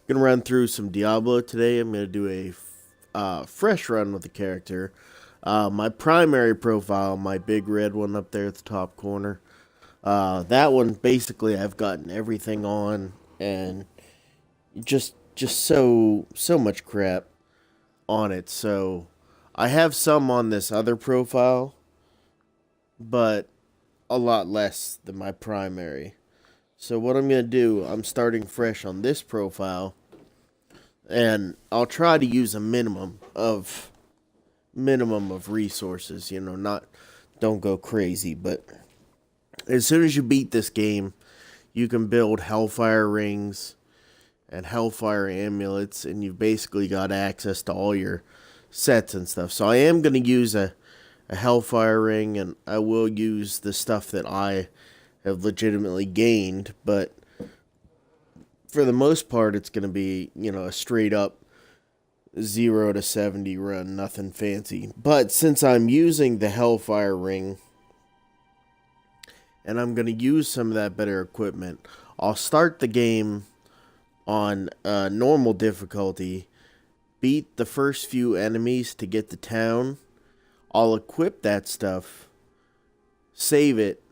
Gonna run through some Diablo today. I'm gonna do a fresh run with the character. My primary profile, my big red one up there at the top corner. That one basically I've gotten everything on, and just so much crap on it. So I have some on this other profile, but a lot less than my primary. So what I'm gonna do, I'm starting fresh on this profile, and I'll try to use a minimum of resources. Not don't go crazy, but as soon as you beat this game, you can build Hellfire rings and Hellfire amulets, and you've basically got access to all your sets and stuff. So I am going to use a Hellfire ring, and I will use the stuff that I have legitimately gained, but for the most part, it's going to be, a straight up 0 to 70 run, nothing fancy. But since I'm using the Hellfire ring, and I'm going to use some of that better equipment, I'll start the game on normal difficulty, beat the first few enemies to get to town. I'll equip that stuff, save it,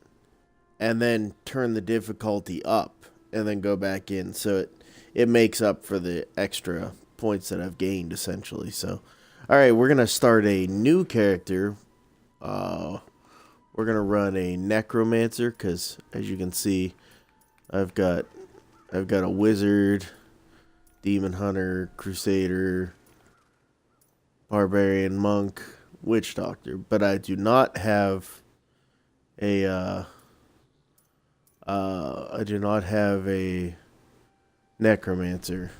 and then turn the difficulty up, and then go back in. So it makes up for the extra points that I've gained, essentially. So, alright, we're going to start a new character. We're going to run a Necromancer, because, as you can see, I've got a Wizard, Demon Hunter, Crusader, Barbarian, Monk, Witch Doctor, but I do not have a Necromancer.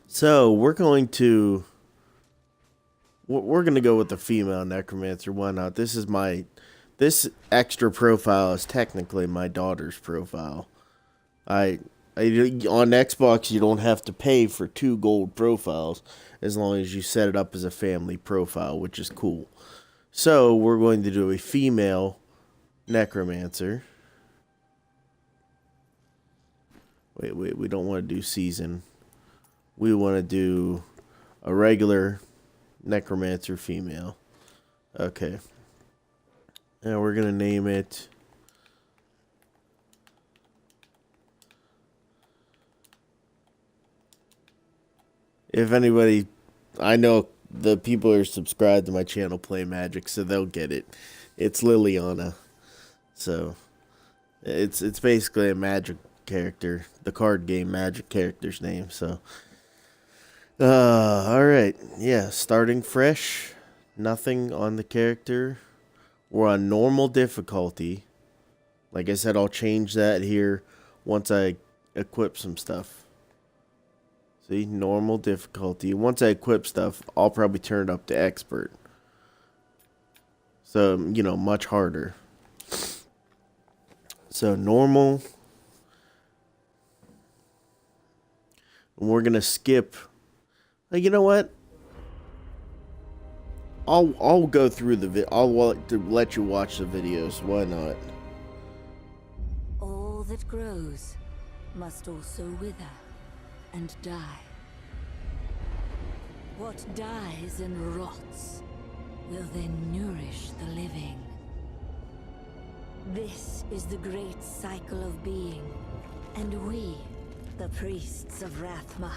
So we're going to go with the female Necromancer. Why not? This extra profile is technically my daughter's profile. I on Xbox, you don't have to pay for 2 gold profiles as long as you set it up as a family profile, which is cool. So we're going to do a female Necromancer. Wait, we don't want to do season. We want to do a regular Necromancer female. Okay. Now we're going to name it... If anybody... I know the people who are subscribed to my channel play Magic, so they'll get it. It's Liliana. So, it's basically a Magic character. The card game Magic character's name, so... alright. Yeah, starting fresh. Nothing on the character. We're on normal difficulty. Like I said, I'll change that here once I equip some stuff. See, normal difficulty. Once I equip stuff, I'll probably turn it up to expert. So, much harder. So, normal. And we're going to skip. You know what? I'll go through I'll let you watch the videos. Why not? All that grows must also wither and die. What dies and rots will then nourish the living. This is the great cycle of being, and we, the priests of Rathma,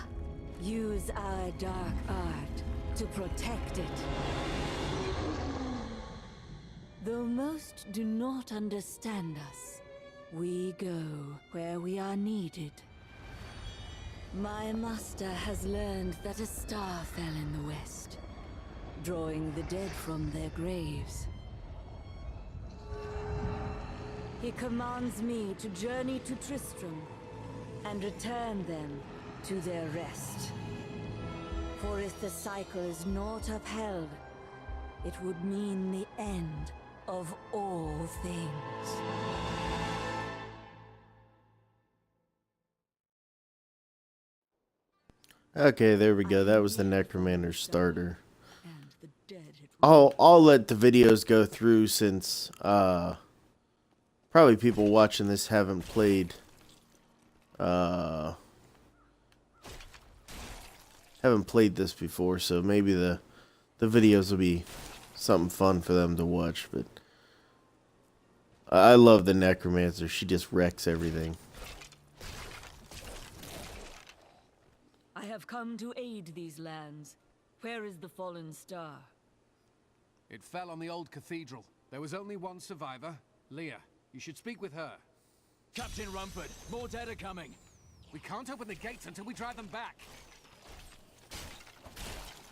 use our dark art to protect it. Though most do not understand us, we go where we are needed. My master has learned that a star fell in the west, drawing the dead from their graves. He commands me to journey to Tristram and return them to their rest. For if the cycle is not upheld, it would mean the end of all things. Okay, there we go. That was the Necromancer starter. I'll let the videos go through since probably people watching this haven't played haven't played this before, so maybe the videos will be something fun for them to watch. But I love the necromancer. She just wrecks everything. I have come to aid these lands. Where is the fallen star? It fell on the old cathedral. There was only one survivor, Leah. You should speak with her. Captain Rumford, more dead are coming. We can't open the gates until we drive them back.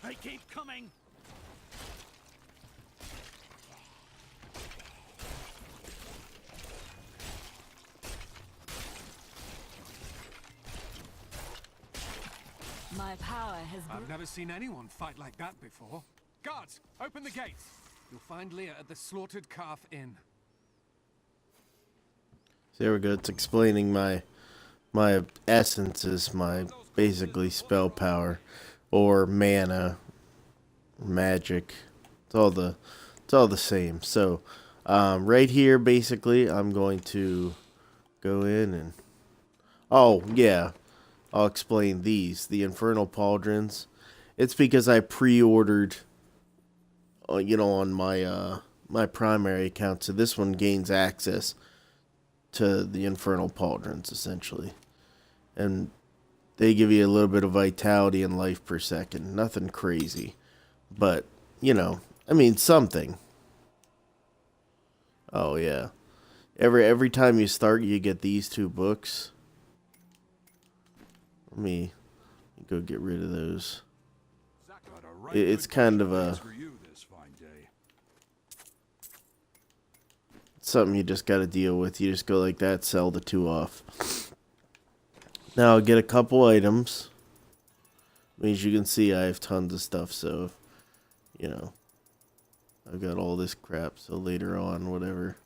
They keep coming. My power has I've never seen anyone fight like that before. Guards, open the gates. You'll find Leah at the Slaughtered Calf Inn. So there we go. It's explaining my essence is my basically spell power or mana, magic. It's all the same. So right here, basically, I'm going to go in and I'll explain these. The Infernal Pauldrons. It's because I pre-ordered, on my my primary account. So this one gains access to the Infernal Pauldrons, essentially. And they give you a little bit of vitality and life per second. Nothing crazy. But, something. Oh, yeah. Every time you start, you get these 2 books. Let me go get rid of those. It's kind of something you just got to deal with. You just go like that, sell the 2 off. Now I'll get a couple items. As you can see, I have tons of stuff, so, I've got all this crap, so later on, whatever.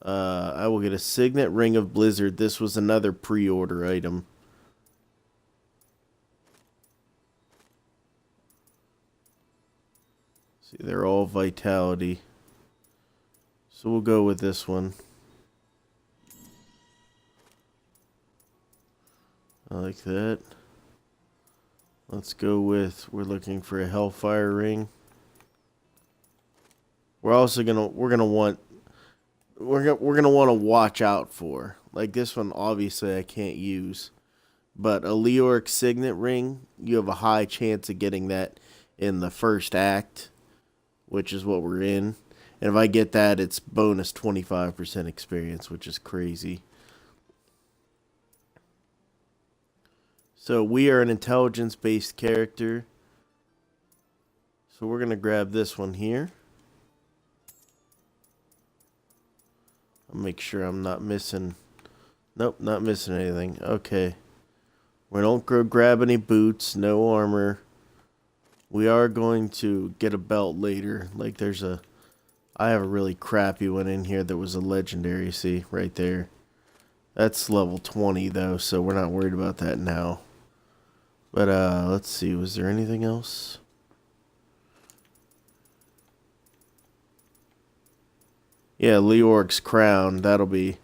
I will get a Signet Ring of Blizzard. This was another pre-order item. See, they're all vitality. So we'll go with this one. I like that. Let's go with, we're looking for a Hellfire Ring. We're also gonna want to watch out for. Like this one, obviously I can't use, but a Leoric Signet Ring, you have a high chance of getting that in the first act, which is what we're in. And if I get that, it's bonus 25% experience, which is crazy. So we are an intelligence-based character. So we're going to grab this one here. I'll make sure I'm not missing. Nope, not missing anything. Okay. We don't go grab any boots, no armor. We are going to get a belt later. Like I have a really crappy one in here that was a legendary, see, right there. That's level 20 though, so we're not worried about that now. But let's see, was there anything else? Yeah, Leoric's crown, that'll be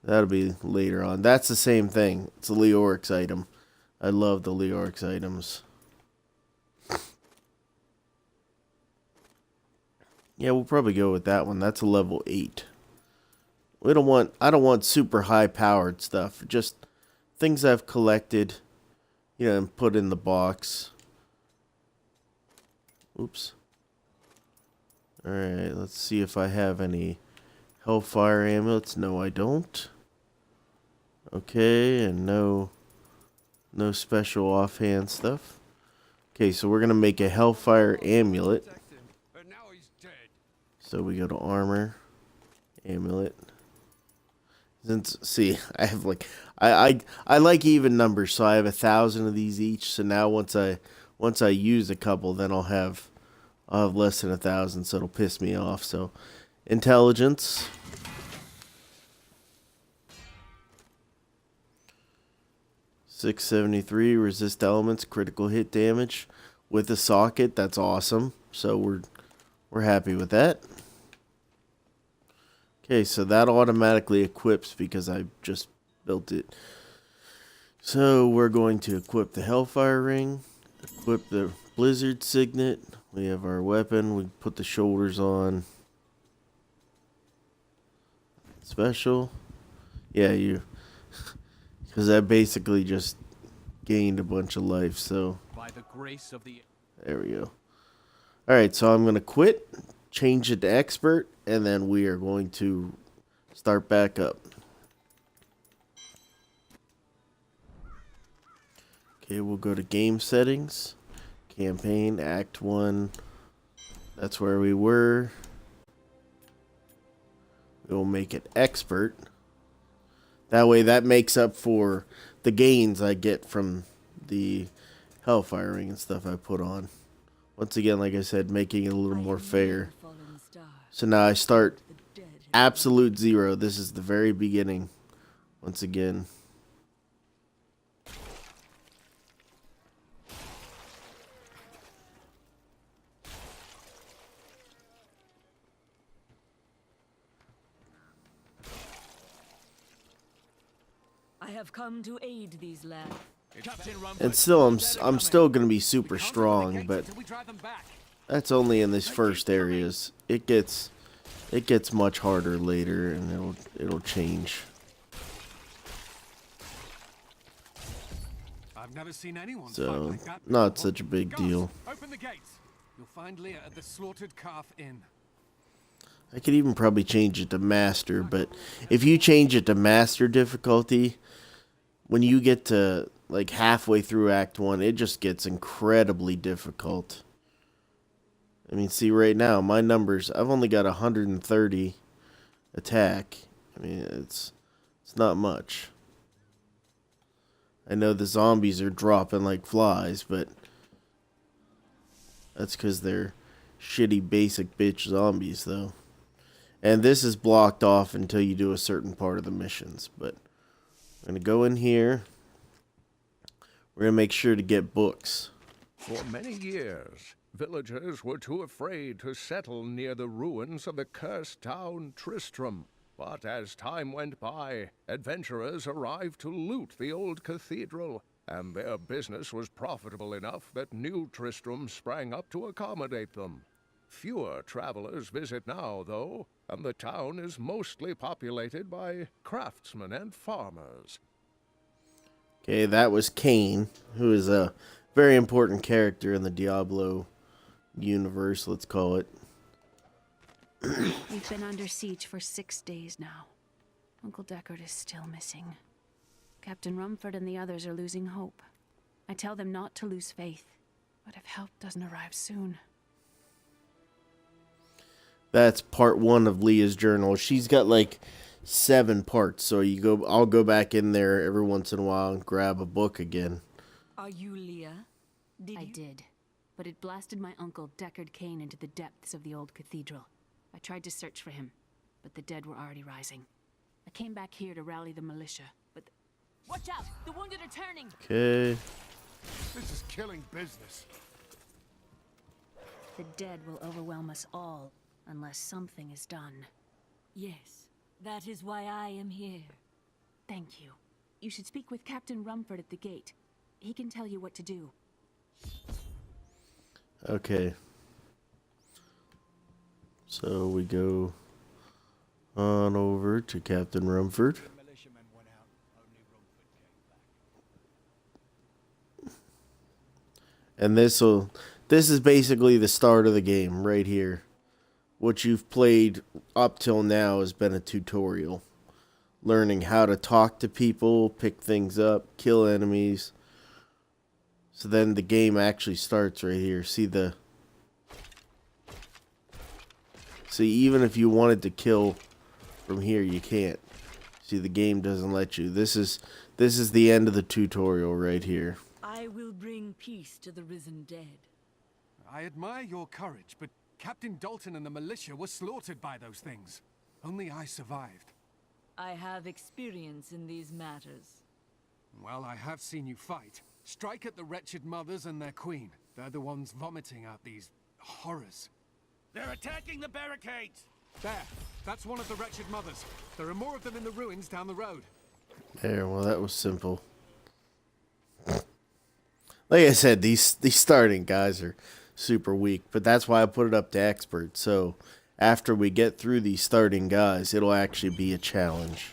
later on. That's the same thing. It's a Leoric's item. I love the Leoric's items. Yeah, we'll probably go with that one. That's a level 8. I don't want super high powered stuff. Just things I've collected, and put in the box. Oops. Alright, let's see if I have any Hellfire amulets. No, I don't. Okay, and no special offhand stuff. Okay, so we're going to make a Hellfire amulet. So we go to armor, amulet. See, I have I like even numbers, so I have 1,000 of these each. So now once I use a couple, then I'll have less than 1,000, so it'll piss me off. So intelligence. $673, resist elements, critical hit damage with a socket. That's awesome. So we're happy with that. Okay, so that automatically equips because I just built it So we're going to equip the Hellfire Ring, equip the Blizzard Signet. We have our weapon. We put the shoulders on. Special. Yeah, because I basically just gained a bunch of life, so By the grace of the... there we go. Alright, so I'm going to quit, change it to Expert, and then we are going to start back up. Okay, we'll go to Game Settings, Campaign, Act 1. That's where we were. We'll make it Expert. That way that makes up for the gains I get from the Hellfire Ring and stuff I put on. Once again, like I said, making it a little more fair. So now I start absolute 0. This is the very beginning. Once again. I have come to aid these lads. Captain Rumford. And still, I'm still gonna be super strong, but Until we drive them back. that's only in these first areas. It gets much harder later, and it'll change. I've never seen anyone fight So like that not before. such a big Guards, deal. Open the gates. You'll find Leah at the Slaughtered Calf Inn. I could even probably change it to Master, but if you change it to Master difficulty, when you get to like halfway through Act 1, it just gets incredibly difficult. I mean, see right now, my numbers, I've only got 130 attack. I mean, it's not much. I know the zombies are dropping like flies, but that's because they're shitty basic bitch zombies, though. And this is blocked off until you do a certain part of the missions. But I'm going to go in here. We're going to make sure to get books. For many years, villagers were too afraid to settle near the ruins of the cursed town Tristram. But as time went by, adventurers arrived to loot the old cathedral, and their business was profitable enough that new Tristram sprang up to accommodate them. Fewer travelers visit now, though, and the town is mostly populated by craftsmen and farmers. Okay, that was Cain, who is a very important character in the Diablo universe, let's call it. We've been under siege for 6 days now. Uncle Deckard is still missing. Captain Rumford and the others are losing hope. I tell them not to lose faith, but if help doesn't arrive soon... That's part 1 of Leah's journal. She's got like 7 parts, so I'll go back in there every once in a while and grab a book again. Are you Leah? I did, but it blasted my uncle Deckard Cain into the depths of the old cathedral. I tried to search for him, but the dead were already rising. I came back here to rally the militia, but... Watch out! The wounded are turning! Okay. This is killing business. The dead will overwhelm us all, unless something is done. Yes, that is why I am here. Thank you. You should speak with Captain Rumford at the gate. He can tell you what to do. Okay. So we go on over to Captain Rumford. And this is basically the start of the game right here. What you've played up till now has been a tutorial. Learning how to talk to people, pick things up, kill enemies. So then the game actually starts right here. See, even if you wanted to kill from here, you can't. See, the game doesn't let you. This is the end of the tutorial right here. I will bring peace to the risen dead. I admire your courage, but Captain Dalton and the militia were slaughtered by those things. Only I survived. I have experience in these matters. Well, I have seen you fight. Strike at the wretched mothers and their queen. They're the ones vomiting out these horrors. They're attacking the barricades! There, that's one of the wretched mothers. There are more of them in the ruins down the road. There, well, that was simple. Like I said, these starting guys are super weak, but that's why I put it up to expert. So after we get through these starting guys, it'll actually be a challenge.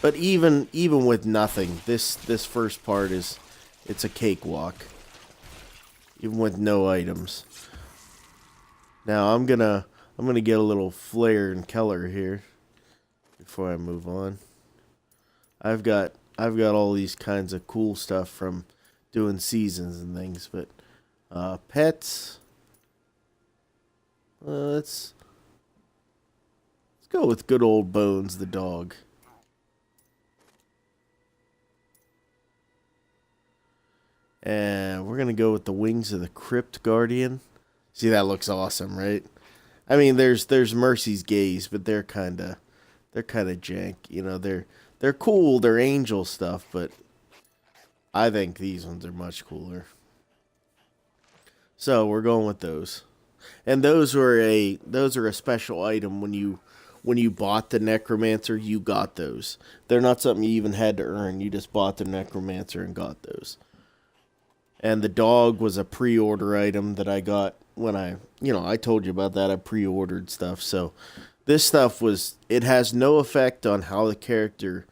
But even with nothing, this first part it's a cakewalk. Even with no items. Now I'm gonna get a little Flair and Keller here before I move on. I've got all these kinds of cool stuff from doing seasons and things, but pets. Let's go with good old Bones the dog. And we're gonna go with the Wings of the Crypt Guardian. See, that looks awesome, right? I mean, there's Mercy's Gaze, but they're kind of jank. You know, they're cool. They're angel stuff, but I think these ones are much cooler. So we're going with those, and those are a special item when you bought the Necromancer. You got those. They're not something you even had to earn. You just bought the Necromancer and got those. And the dog was a pre-order item that I got when I told you about that. I pre-ordered stuff. So this stuff it has no effect on how the character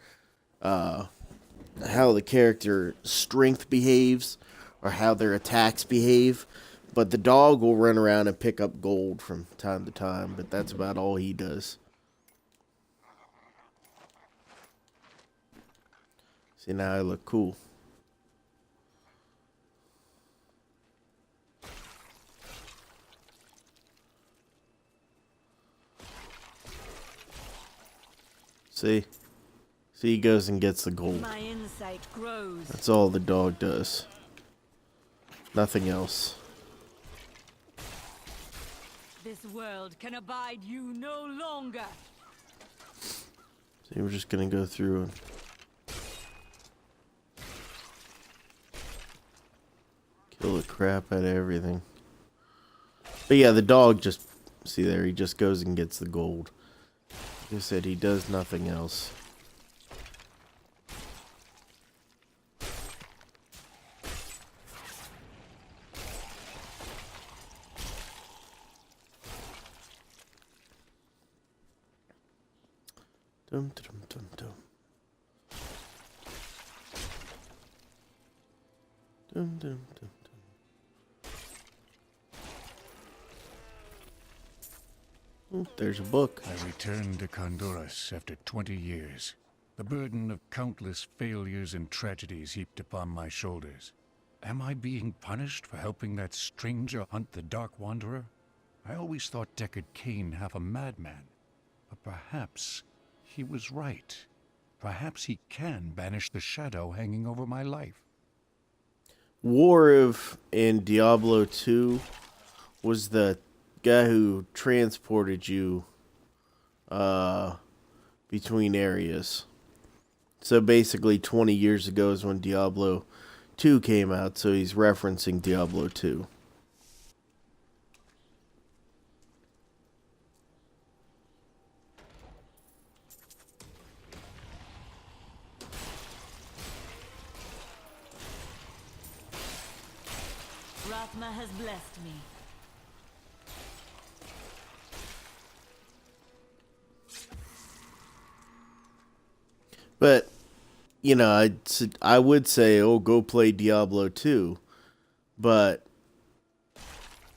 strength behaves or how their attacks behave. But the dog will run around and pick up gold from time to time, but that's about all he does. See, now I look cool. See, he goes and gets the gold. My insight grows. That's all the dog does. Nothing else. This world can abide you no longer. See, we're just gonna go through and kill the crap out of everything. But yeah, the dog just, see there, he just goes and gets the gold. Like I said, he does nothing else. Dum dum dum dum. Dum dum dum. Oh, there's a book. I returned to Honduras after 20 years. The burden of countless failures and tragedies heaped upon my shoulders. Am I being punished for helping that stranger hunt the Dark Wanderer? I always thought Deckard Cain half a madman. But perhaps he was right. Perhaps he can banish the shadow hanging over my life. Wariv in Diablo 2 was the guy who transported you between areas. So basically 20 years ago is when Diablo 2 came out, so he's referencing Diablo 2. Rathma has blessed me. But, you know, I would say, oh, go play Diablo 2. But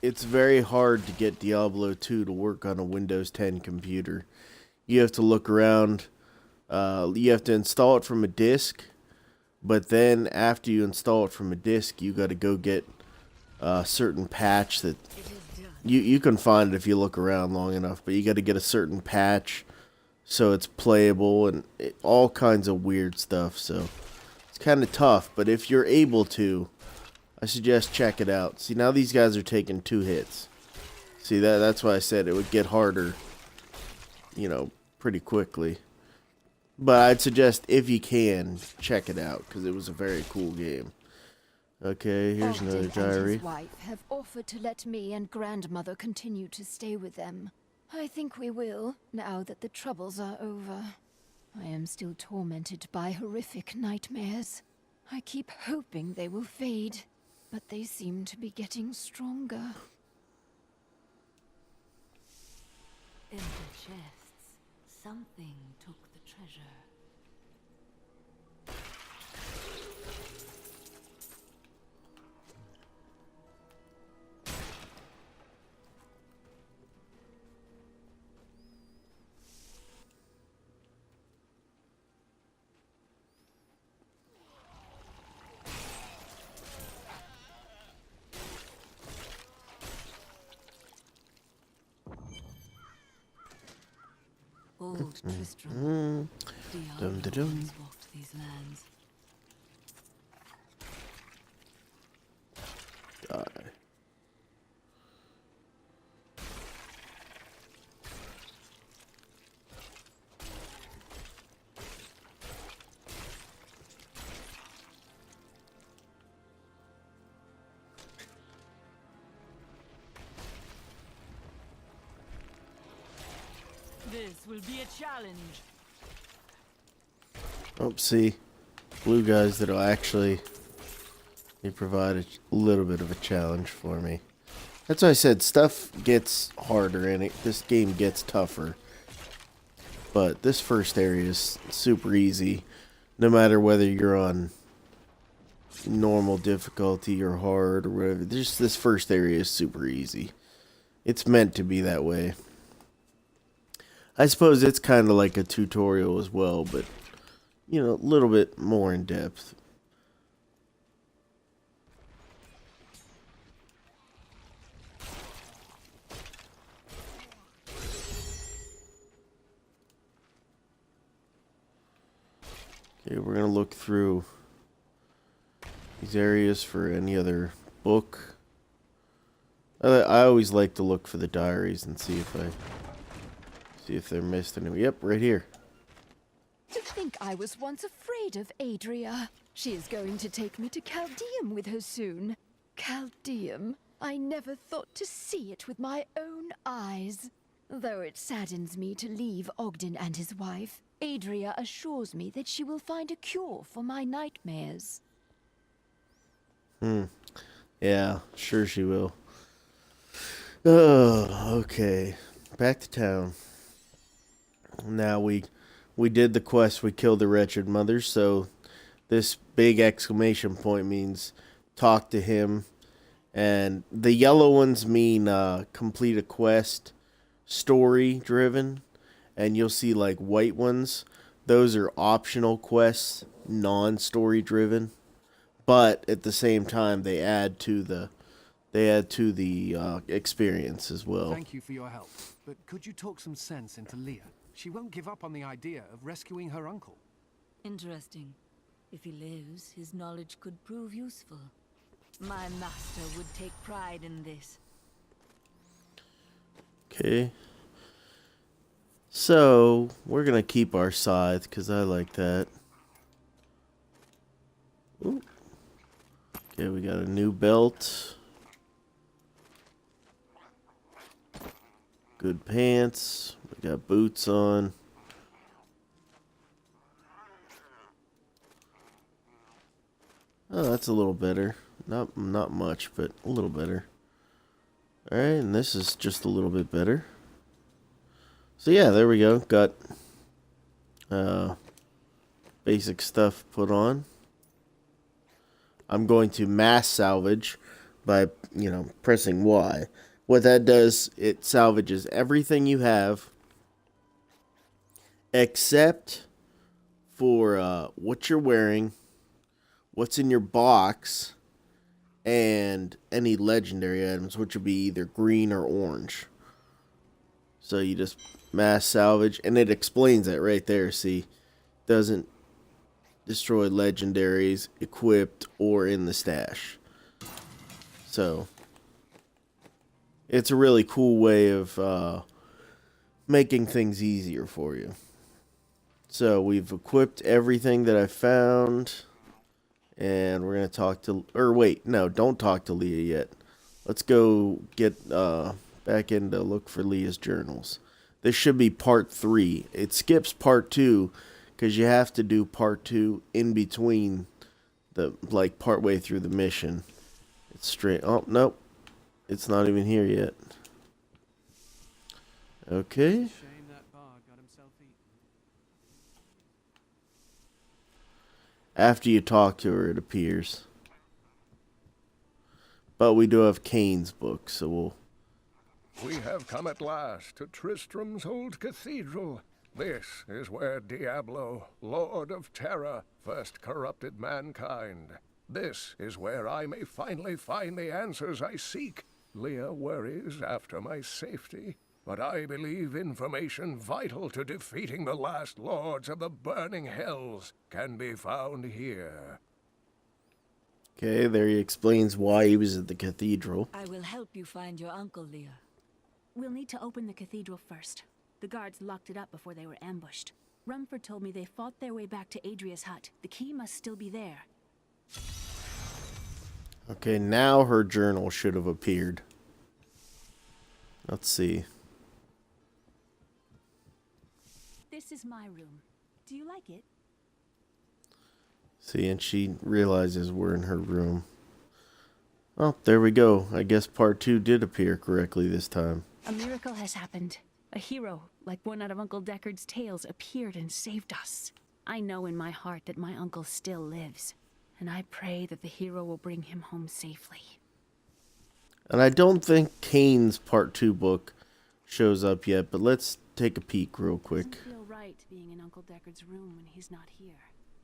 it's very hard to get Diablo 2 to work on a Windows 10 computer. You have to look around. You have to install it from a disk. But then after you install it from a disk, you got to go get a certain patch that you can find it if you look around long enough. But you got to get a certain patch so it's playable and all kinds of weird stuff. So it's kind of tough. But if you're able to, I suggest check it out. See, now these guys are taking 2 hits. See, that's why I said it would get harder, you know, pretty quickly. But I'd suggest, if you can, check it out, because it was a very cool game. Okay, here's another Ogden and diary. his wife have offered to let me and grandmother continue to stay with them. I think we will, now that the troubles are over. I am still tormented by horrific nightmares. I keep hoping they will fade, but they seem to be getting stronger. In the chests, something took the treasure. Old Tristram. DIABLO once walked these lands. Die. This will be a challenge. Oh, see, blue guys that'll actually provide a little bit of a challenge for me. That's why I said stuff gets harder and this game gets tougher. But this first area is super easy, no matter whether you're on normal difficulty or hard or whatever. Just this first area is super easy. It's meant to be that way. I suppose it's kind of like a tutorial as well, but, you know, a little bit more in depth. Okay, we're going to look through these areas for any other book. I always like to look for the diaries and see if they're missed anywhere. Yep, right here. To think I was once afraid of Adria. She is going to take me to Chaldeum with her soon. Chaldeum? I never thought to see it with my own eyes. Though it saddens me to leave Ogden and his wife, Adria assures me that she will find a cure for my nightmares. Yeah, sure she will. Oh, okay. Back to town. Now we did the quest, we killed the wretched mother, so this big exclamation point means talk to him. And the yellow ones mean complete a quest, story driven. And you'll see like white ones, those are optional quests, non-story driven. But at the same time they add to the experience as well. Thank you for your help, but could you talk some sense into Leah? She won't give up on the idea of rescuing her uncle. Interesting. If he lives, his knowledge could prove useful. My master would take pride in this. Okay. So, we're going to keep our scythe, because I like that. Ooh. Okay, we got a new belt. Good pants. We got boots on. Oh, that's a little better. Not much, but a little better. Alright, and this is just a little bit better. So yeah, there we go. Got basic stuff put on. I'm going to mass salvage by, pressing Y. What that does, it salvages everything you have except for what you're wearing, what's in your box, and any legendary items, which would be either green or orange. So you just mass salvage, and it explains that right there. See, doesn't destroy legendaries equipped or in the stash. So it's a really cool way of making things easier for you. So we've equipped everything that I found, and we're gonna talk to, or wait, no, don't talk to Leah yet. Let's go get back in to look for Leah's journals. This should be part 3. It skips part 2 because you have to do part 2 in between the like partway through the mission. It's straight. Oh nope, it's not even here yet. Okay. Shame that bard got himself eaten. After you talk to her, it appears. But we do have Kane's book, so we'll... We have come at last to Tristram's old cathedral. This is where Diablo, Lord of Terror, first corrupted mankind. This is where I may finally find the answers I seek. Leah worries after my safety, but I believe information vital to defeating the last lords of the burning hells can be found here. Okay, there he explains why he was at the cathedral. I will help you find your uncle, Leah. We'll need to open the cathedral first. The guards locked it up before they were ambushed. Rumford told me they fought their way back to Adria's hut. The key must still be there. Okay, now her journal should have appeared. Let's see. This is my room. Do you like it? See, and she realizes we're in her room. Oh, there we go. I guess part 2 did appear correctly this time. A miracle has happened. A hero, like one out of Uncle Deckard's tales, appeared and saved us. I know in my heart that my uncle still lives, and I pray that the hero will bring him home safely. And I don't think Kane's part 2 book shows up yet, but let's take a peek real quick. Doesn't feel right being in Uncle Deckard's room when he's not here.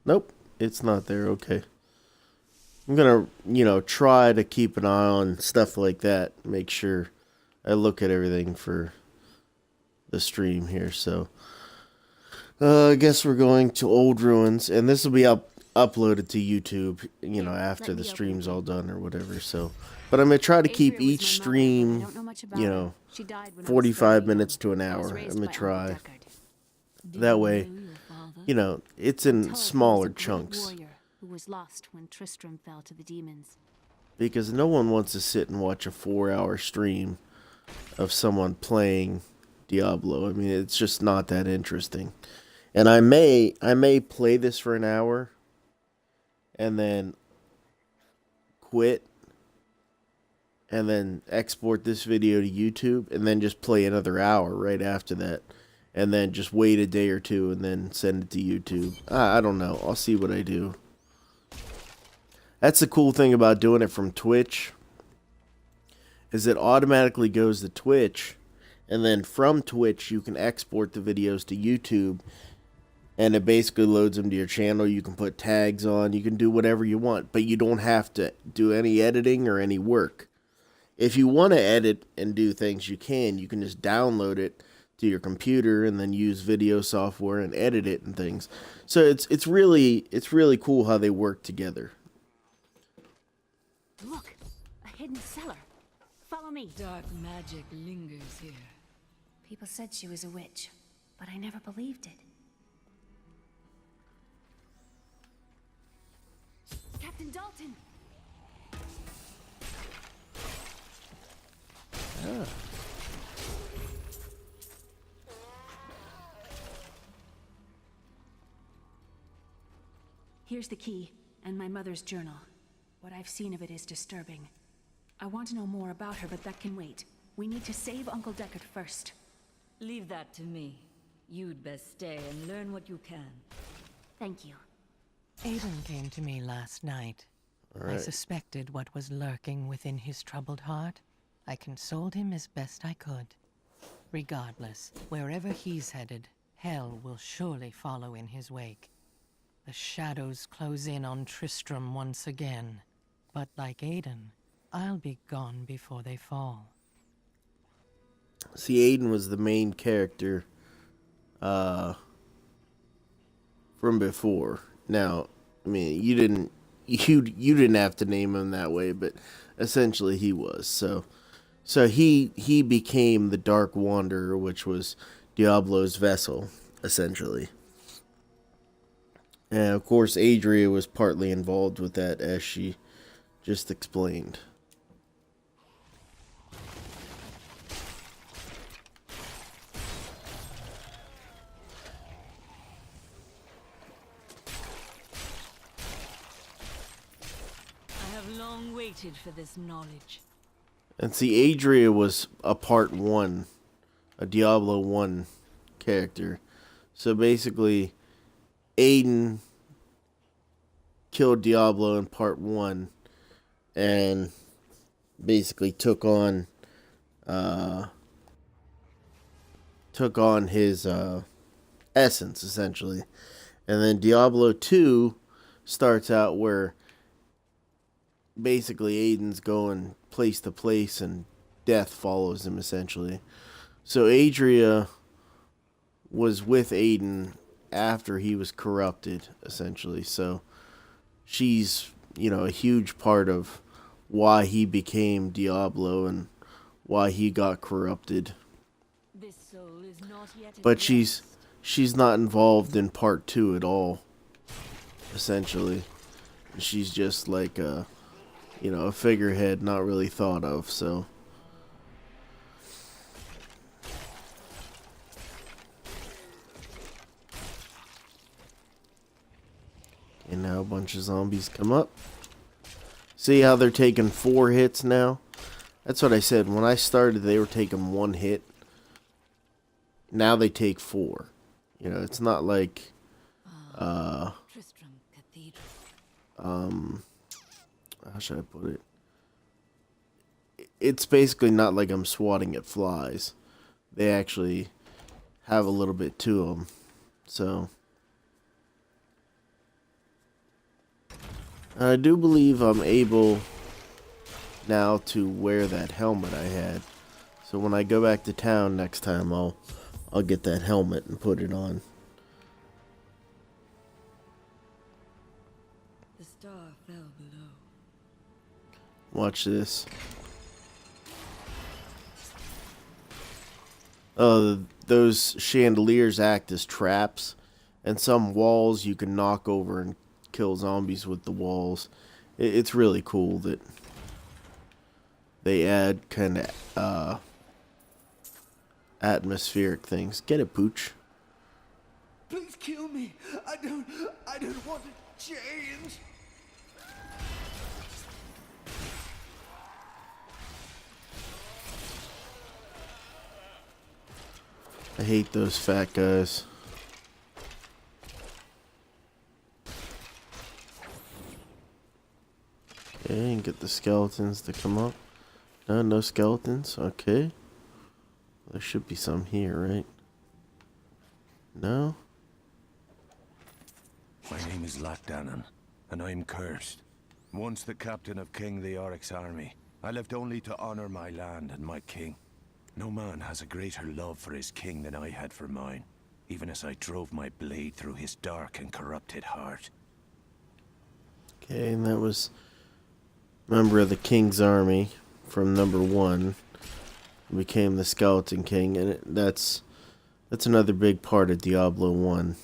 Nope, it's not there. Okay. I'm gonna, try to keep an eye on stuff like that. Make sure I look at everything for the stream here. So, I guess we're going to Old Ruins, and this will be uploaded to YouTube, after the stream's all done or whatever. So, but I'm gonna try to keep each stream, 45 minutes to an hour. I'm gonna try. That way, it's in smaller chunks. Who was lost when Tristram fell to the demons. Because no one wants to sit and watch a 4-hour stream of someone playing Diablo. I mean, it's just not that interesting. And I may play this for an hour and then quit and then export this video to YouTube and then just play another hour right after that. And then just wait a day or two and then send it to YouTube. I don't know. I'll see what I do. That's the cool thing about doing it from Twitch, is it automatically goes to Twitch, and then from Twitch you can export the videos to YouTube, and it basically loads them to your channel. You can put tags on, you can do whatever you want, but you don't have to do any editing or any work. If you want to edit and do things, you can just download it to your computer and then use video software and edit it and things. So it's really cool how they work together. Look, a hidden cellar. Follow me. Dark magic lingers here. People said she was a witch, but I never believed it. Captain Dalton! Ah. Here's the key, and my mother's journal. What I've seen of it is disturbing. I want to know more about her, but that can wait. We need to save Uncle Deckard first. Leave that to me. You'd best stay and learn what you can. Thank you. Aiden came to me last night. I suspected what was lurking within his troubled heart. I consoled him as best I could. Regardless, wherever he's headed, hell will surely follow in his wake. The shadows close in on Tristram once again. But like Aiden, I'll be gone before they fall. See, Aiden was the main character from before. Now, I mean, you didn't have to name him that way, but essentially he was. So he became the Dark Wanderer, which was Diablo's vessel, essentially. And of course, Adria was partly involved with that, as she just explained. have long waited for this knowledge. And see, Adria was a part 1, a Diablo 1 character. So basically, Aiden killed Diablo in part 1 and basically took on his essence, essentially. And then Diablo 2 starts out where basically Aiden's going place to place and death follows him, essentially. So Adria was with Aiden after he was corrupted, essentially. So she's, a huge part of why he became Diablo and why he got corrupted. This soul is not yet at But rest. she's not involved in part 2 at all, essentially. She's just like a figurehead, not really thought of, so. And now a bunch of zombies come up. See how they're taking 4 hits now? That's what I said. When I started, they were taking 1 hit. Now they take 4. It's not like, Tristram Cathedral. how should I put it? It's basically not like I'm swatting at flies. They actually have a little bit to them. So I do believe I'm able now to wear that helmet I had. So when I go back to town next time, I'll get that helmet and put it on. The star fell below. Watch this. Oh, those chandeliers act as traps, and some walls you can knock over and kill zombies with the walls. It's really cool that they add kind of atmospheric things. Get it, Pooch? Please kill me. I don't want to change. I hate those fat guys. Okay, and get the skeletons to come up. No skeletons. Okay. There should be some here, right? No? My name is Latdanon, and I'm cursed. Once the captain of King Leoric's army, I lived only to honor my land and my king. No man has a greater love for his king than I had for mine, even as I drove my blade through his dark and corrupted heart. Okay, and that was member of the King's army from number 1. Became the Skeleton King, and that's another big part of Diablo 1.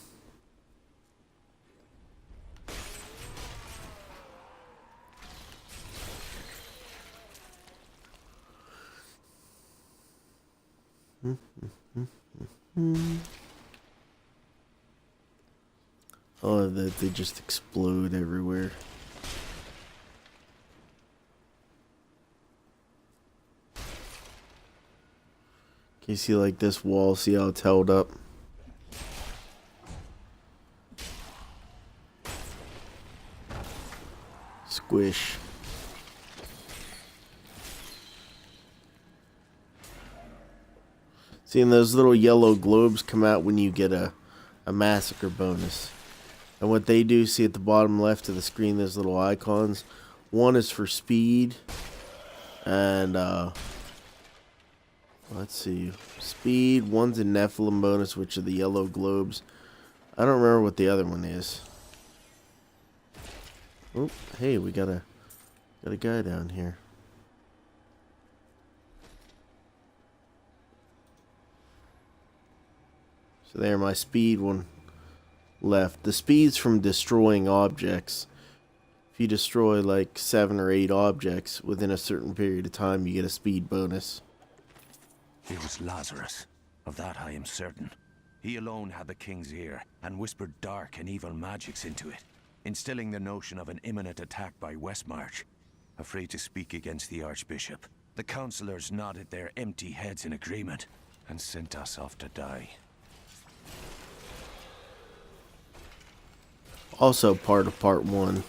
Oh, that they just explode everywhere. Can you see like this wall? See how it's held up? Squish. Seeing those little yellow globes come out when you get a massacre bonus. And what they do, see at the bottom left of the screen, those little icons. One is for speed. And, let's see. Speed, one's a Nephilim bonus, which are the yellow globes. I don't remember what the other one is. Oh, hey, we got a guy down here. So there, my speed one left. The speed's from destroying objects. If you destroy like 7 or 8 objects within a certain period of time, you get a speed bonus. It was Lazarus. Of that I am certain. He alone had the king's ear, and whispered dark and evil magics into it, instilling the notion of an imminent attack by Westmarch. afraid to speak against the Archbishop. The councillors nodded their empty heads in agreement and sent us off to die. Also part of part 1.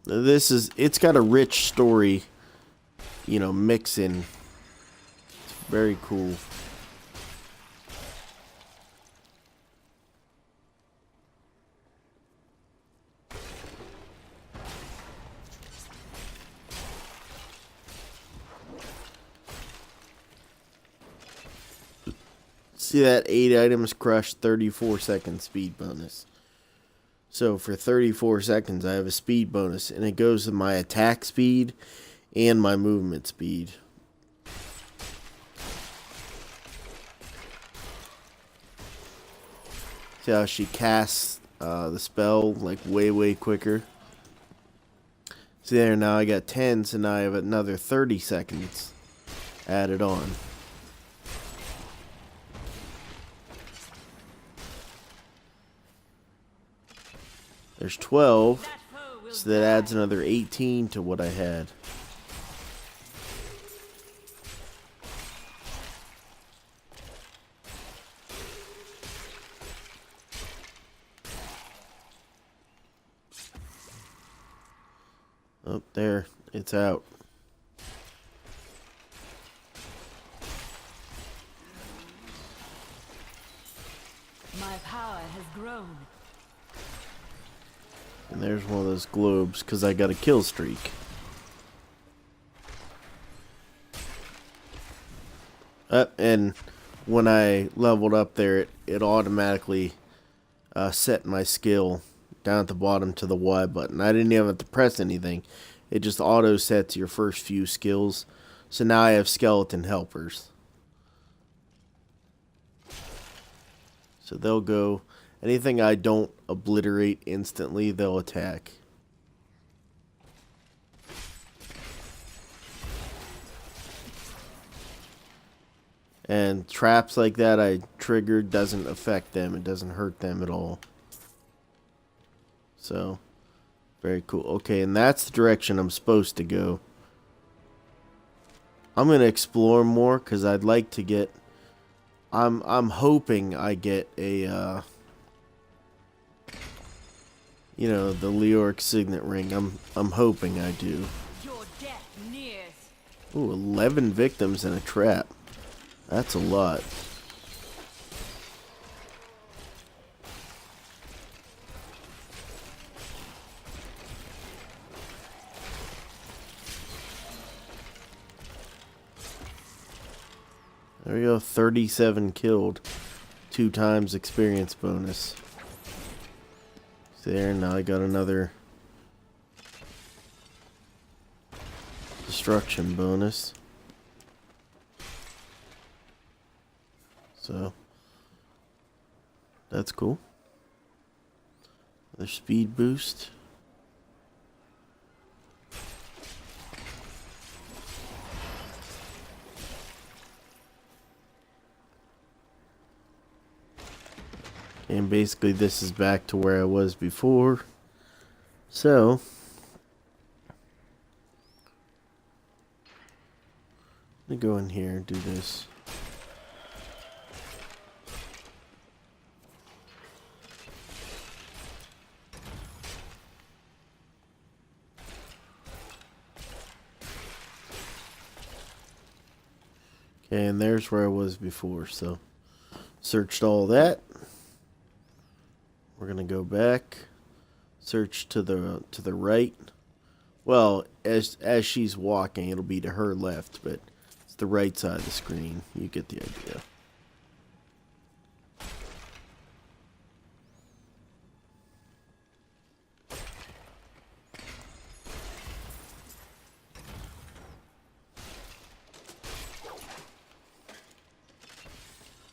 It's got a rich story, you know, mixing. It's very cool. See that 8 items crushed, 34 second speed bonus. So for 34 seconds I have a speed bonus, and it goes to my attack speed and my movement speed. See how she casts the spell like way quicker. See there, now I got 10, so now I have another 30 seconds added on. There's 12, so that adds another 18 to what I had. Oh, there, it's out. My power has grown. And there's one of those globes, because I got a kill streak. And when I leveled up there, it automatically set my skill down at the bottom to the Y button. I didn't even have to press anything. It just auto sets your first few skills. So now I have skeleton helpers. So they'll go... Anything I don't obliterate instantly, they'll attack. And traps like that I triggered doesn't affect them. It doesn't hurt them at all. So, very cool. Okay, and that's the direction I'm supposed to go. I'm going to explore more because I'd like to get... I'm hoping I get a... you know, the Leoric Signet Ring. I'm hoping I do. Your death nears. Ooh, 11 victims in a trap. That's a lot. There we go, 37 killed. 2 times experience bonus. There, now I got another destruction bonus. So that's cool. Another speed boost. And basically this is back to where I was before. So let me go in here and do this. Okay, and there's where I was before, so searched all that. We're gonna go back, search to the right. Well, as she's walking, it'll be to her left, but it's the right side of the screen. You get the idea.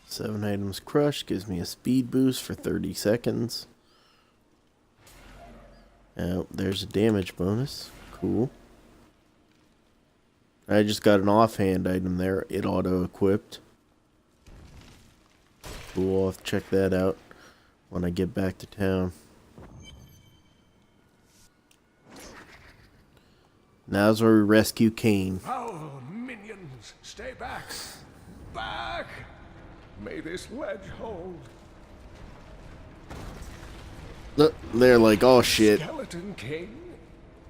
Seven items crushed gives me a speed boost for 30 seconds. Oh, there's a damage bonus. Cool. I just got an offhand item there. It auto-equipped. Cool, I'll have to check that out when I get back to town. Now's where we rescue Kane. Foul minions, stay back! Back! May this ledge hold. Look, they're like, oh shit. Skeleton King?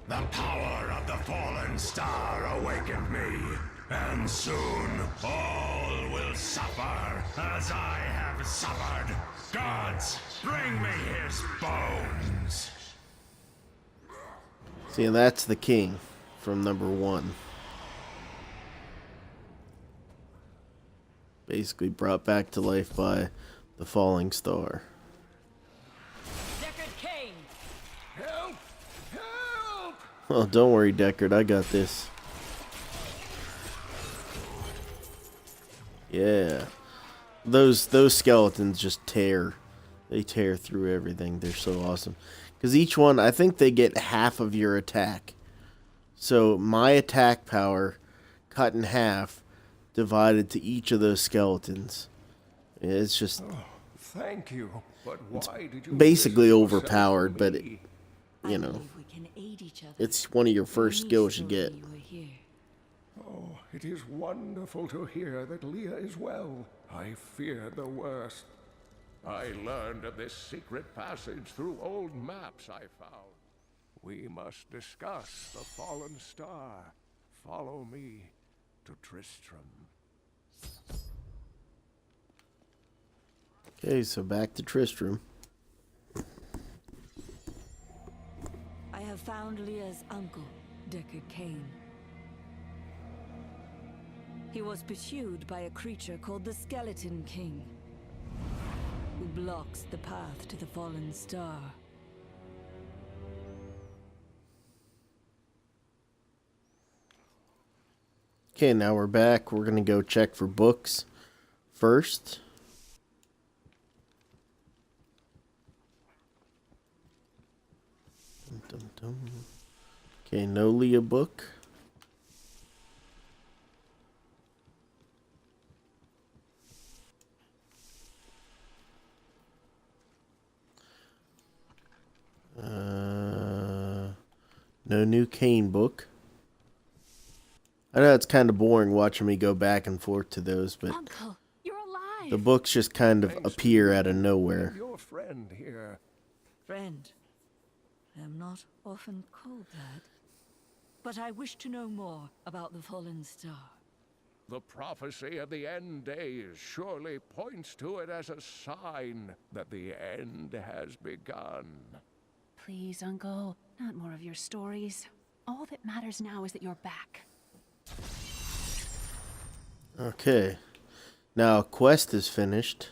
The power of the fallen star awakened me, and soon all will suffer as I have suffered. Gods, bring me his bones. See, and that's the king from number 1. Basically brought back to life by the falling star. Deckard Cain! Help! Help! Oh, don't worry, Deckard. I got this. Yeah. Those skeletons just tear. They tear through everything. They're so awesome. Because each one, I think they get half of your attack. So my attack power cut in half, divided to each of those skeletons. It's just... Oh, thank you. But why did you basically risk yourself overpowered, for but it, me? you know, believe we can aid each other. it's one of your first Denise skills you told get. me you were here. Oh, it is wonderful to hear that Leah is well. I feared the worst. I learned of this secret passage through old maps I found. We must discuss the fallen star. Follow me to Tristram. Okay, so back to Tristram. I have found Leah's uncle, Deckard Cain. He was pursued by a creature called the Skeleton King, who blocks the path to the fallen star. Okay, now we're back. We're gonna go check for books first. Dum, dum, dum. Okay, no Leah book. No new Kane book. I know it's kind of boring watching me go back and forth to those, but Uncle, you're alive. the books just kind of Thanks appear to out of you nowhere. and your friend here. Friend, I am not often called that, but I wish to know more about the fallen star. The prophecy of the end days surely points to it as a sign that the end has begun. Please, Uncle, not more of your stories. All that matters now is that you're back. Okay. Now, quest is finished.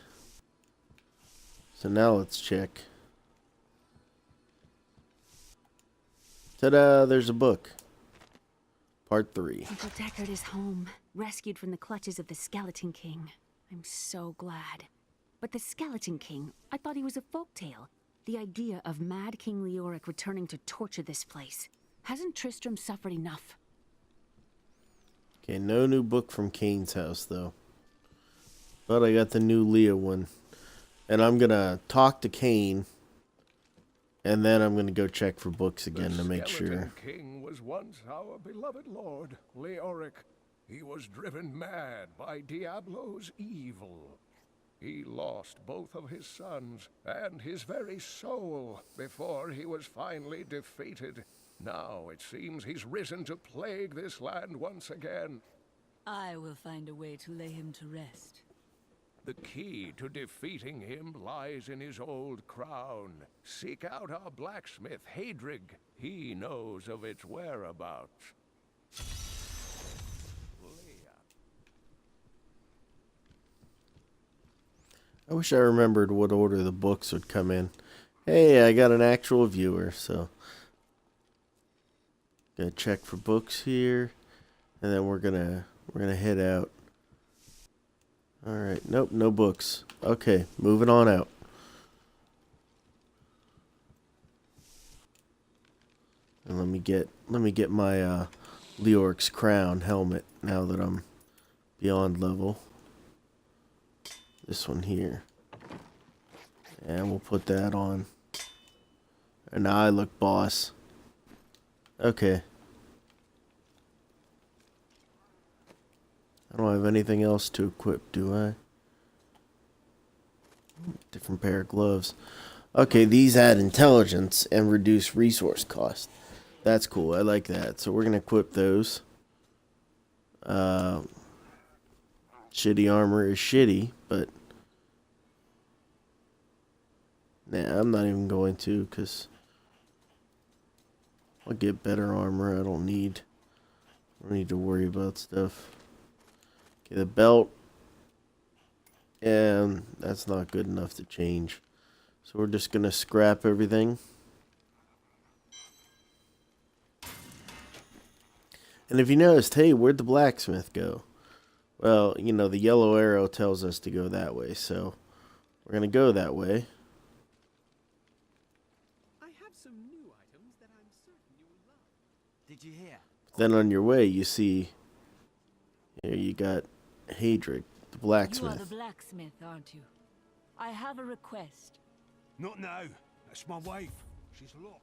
So now let's check. Ta-da! There's a book. Part 3. Uncle Deckard is home, rescued from the clutches of the Skeleton King. I'm so glad. But the Skeleton King, I thought he was a folktale. The idea of Mad King Leoric returning to torture this place. Hasn't Tristram suffered enough? Okay, no new book from Kane's house, though. But I got the new Leah one. And I'm gonna talk to Kane. And then I'm gonna go check for books again to make sure. The Skeleton King was once our beloved lord, Leoric. He was driven mad by Diablo's evil. He lost both of his sons and his very soul before he was finally defeated. Now it seems he's risen to plague this land once again. I will find a way to lay him to rest. The key to defeating him lies in his old crown. Seek out our blacksmith, Hadrig. He knows of its whereabouts. I wish I remembered what order the books would come in. Hey, I got an actual viewer, so gonna check for books here, and then we're gonna head out. All right, nope, no books. Okay, moving on out. And let me get my Leoric's crown helmet now that I'm beyond level. This one here. And we'll put that on. And now I look boss. Okay. I don't have anything else to equip, do I? Different pair of gloves. Okay, these add intelligence and reduce resource cost. That's cool. I like that. So we're going to equip those. Shitty armor is shitty, but nah, I'm not even going to, because I'll get better armor. I don't need to worry about stuff. Okay, the belt, and that's not good enough to change. So we're just going to scrap everything. And if you noticed, hey, where'd the blacksmith go? Well, you know, the yellow arrow tells us to go that way, so we're going to go that way. I have some new items that I'm certain you will love. Did you hear? Then on your way, you see, here you got Hadric, the blacksmith. You are the blacksmith, aren't you? I have a request. Not now. That's my wife. She's locked.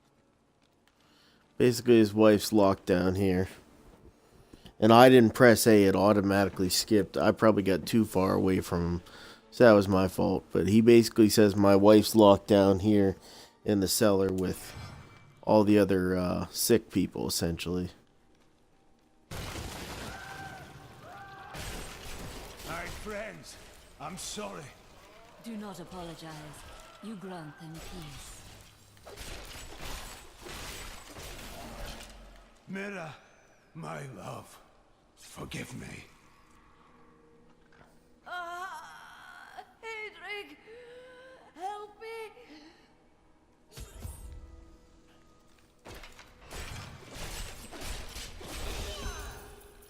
Basically, his wife's locked down here. And I didn't press A, it automatically skipped. I probably got too far away from him, so that was my fault. But he basically says my wife's locked down here in the cellar with all the other sick people, essentially. My friends, I'm sorry. Do not apologize. You grant them peace. Mira, my love, forgive me. Hadric, help me.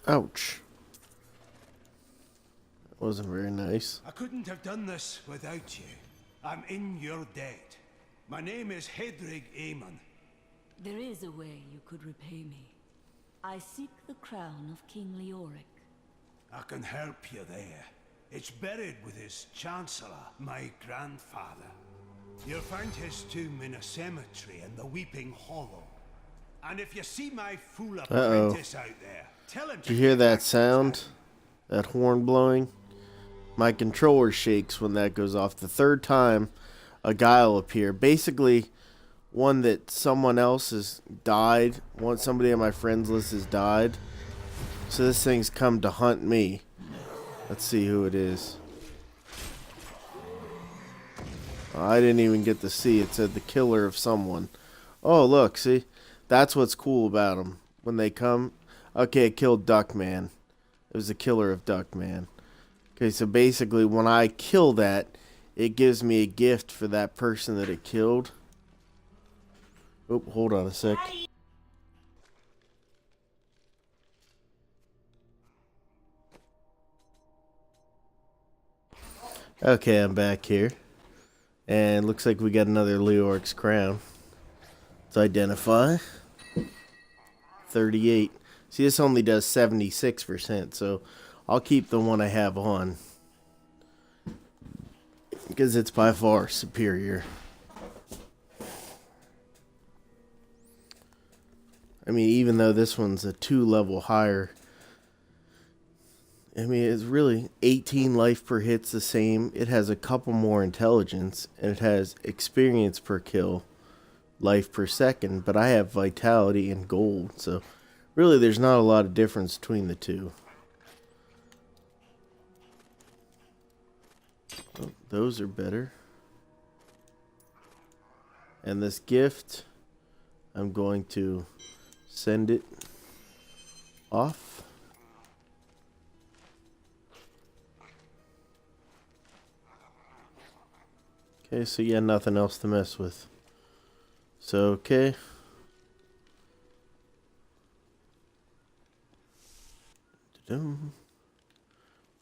Ouch. That wasn't very nice. I couldn't have done this without you. I'm in your debt. My name is Hedrig Aemon. There is a way you could repay me. I seek the crown of King Leoric. I can help you there. It's buried with his chancellor, my grandfather. You'll find his tomb in a cemetery in the Weeping Hollow. And if you see my fool apprentice out there, tell him to Did you hear get that back to sound? town. That horn blowing? My controller shakes when that goes off. The third time a guy will appear. Basically, one that someone else has died. Somebody on my friends list has died. So this thing's come to hunt me. Let's see who it is. I didn't even get to see. It said the killer of someone. Oh, look, see? That's what's cool about them. When they come... Okay, it killed Duckman. It was the killer of Duckman. Okay, so basically, when I kill that, it gives me a gift for that person that it killed. Oh, hold on a sec. Okay, I'm back here. And looks like we got another Leoric's crown. Let's identify. 38. See, this only does 76%, so I'll keep the one I have on. Because it's by far superior. I mean, even though this one's a 2 level higher, I mean, it's really 18 life per hit's the same. It has a couple more intelligence, and it has experience per kill, life per second, but I have vitality and gold, so really there's not a lot of difference between the two. Oh, those are better. And this gift, I'm going to send it off. Okay, so yeah, nothing else to mess with. So, okay.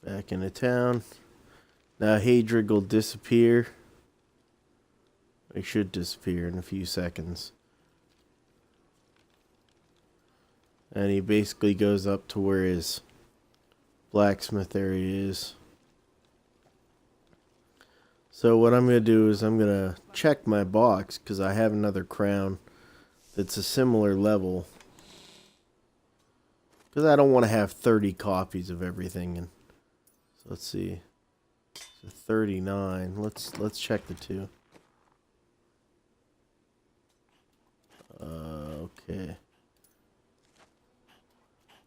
Back into town. Now Hadric will disappear. He should disappear in a few seconds. And he basically goes up to where his blacksmith area is. So what I'm going to do is I'm going to check my box because I have another crown that's a similar level. because I don't want to have 30 copies of everything. And so let's see, so 39. Let's check the two. Okay.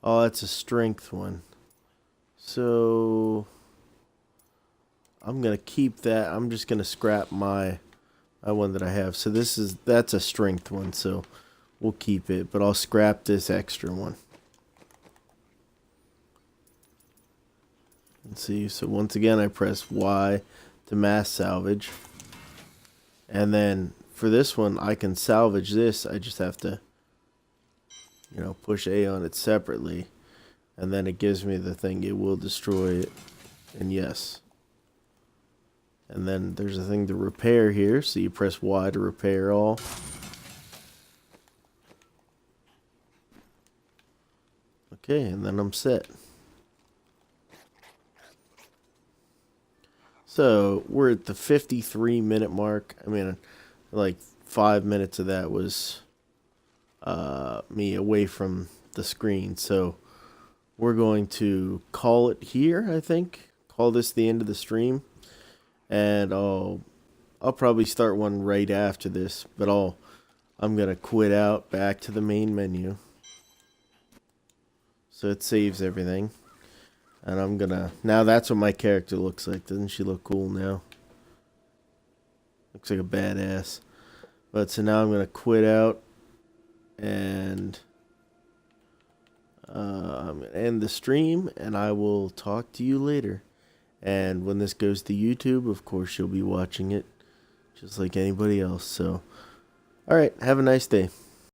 Oh, that's a strength one. So I'm gonna keep that. I'm just gonna scrap my one that I have. So that's a strength one. So we'll keep it, but I'll scrap this extra one. Let's see. So once again, I press Y to mass salvage, and then for this one, I can salvage this. I just have to, push A on it separately, and then it gives me the thing. It will destroy it, and yes. And then there's a thing to repair here, so you press Y to repair all. Okay, and then I'm set. So we're at the 53-minute mark. I mean, like 5 minutes of that was me away from the screen. So we're going to call it here, I think. Call this the end of the stream. And I'll probably start one right after this, but I'm gonna quit out, back to the main menu. So it saves everything. And now that's what my character looks like. Doesn't she look cool now? Looks like a badass. But so now I'm gonna quit out, and I'm gonna end the stream, and I will talk to you later. And when this goes to YouTube, of course, you'll be watching it just like anybody else. So, alright, have a nice day.